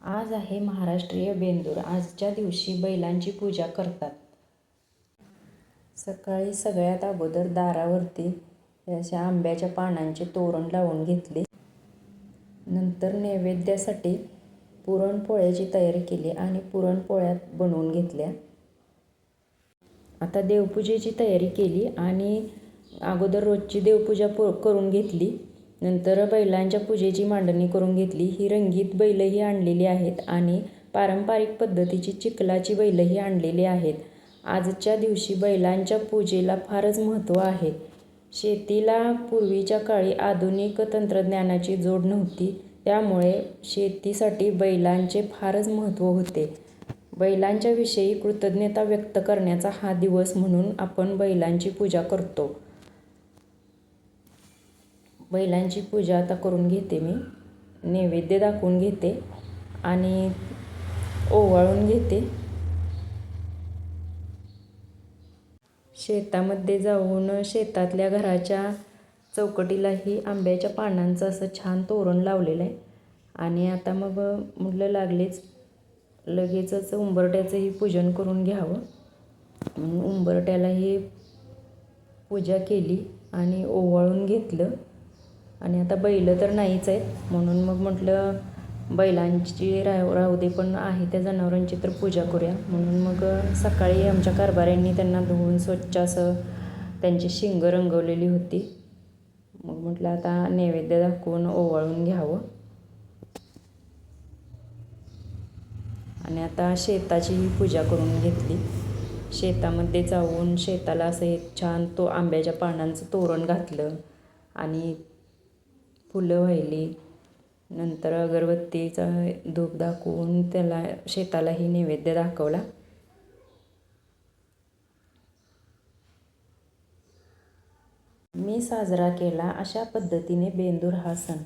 आज आहे महाराष्ट्रीय बेंदूर. आजच्या दिवशी बैलांची पूजा करतात. सकाळी सगळ्यात अगोदर दारावरती अशा आंब्याच्या पानांचे तोरण लावून घेतले. नंतर नैवेद्यासाठी पुरणपोळ्याची तयारी केली आणि पुरणपोळ्या बनवून घेतल्या. आता देवपूजेची तयारी केली आणि अगोदर रोजची देवपूजा करून घेतली. नंतर बैलांच्या पूजेची मांडणी करून घेतली. ही रंगीत बैलही आणलेली आहेत आणि पारंपरिक पद्धतीची चिखलाची बैलही आणलेली आहेत. आजच्या दिवशी बैलांच्या पूजेला फारच महत्त्व आहे. शेतीला पूर्वीच्या काळी आधुनिक तंत्रज्ञानाची जोड नव्हती, त्यामुळे शेतीसाठी बैलांचे फारच महत्त्व होते. बैलांच्या विषयी कृतज्ञता व्यक्त करण्याचा हा दिवस म्हणून आपण बैलांची पूजा करतो. बैलांची पूजा आता करून घेते मी. नैवेद्य दाखवून घेते आणि ओवाळून घेते. शेतामध्ये जाऊन शेतातल्या घराच्या चौकटीलाही आंब्याच्या पानांचं असं छान तोरण लावलेलं आहे. आणि आता मग म्हटलं लगेचच उंबरठ्याचंही पूजन करून घ्यावं. उंबरठ्यालाही पूजा केली आणि ओवाळून घेतलं. आणि आता बैल तर नाहीच आहेत, म्हणून मग म्हटलं बैलांची राहू दे, पण आहे त्या जनावरांची तर पूजा करूया. म्हणून मग सकाळी आमच्या कारभाऱ्यांनी त्यांना धुवून स्वच्छ असं त्यांची शिंगं रंगवलेली होती. मग म्हटलं आता नैवेद्य दाखवून ओवाळून घ्यावं. आणि आता शेताचीही पूजा करून घेतली. शेतामध्ये जाऊन शेताला असं एक छान आंब्याच्या पानांचं तोरण घातलं आणि फुलं वाहिली. नंतर अगरबत्तीचा धूप दाखवून त्याला शेतालाही नैवेद्य दाखवला. मी साजरा केला अशा पद्धतीने बेंदूर हा सण.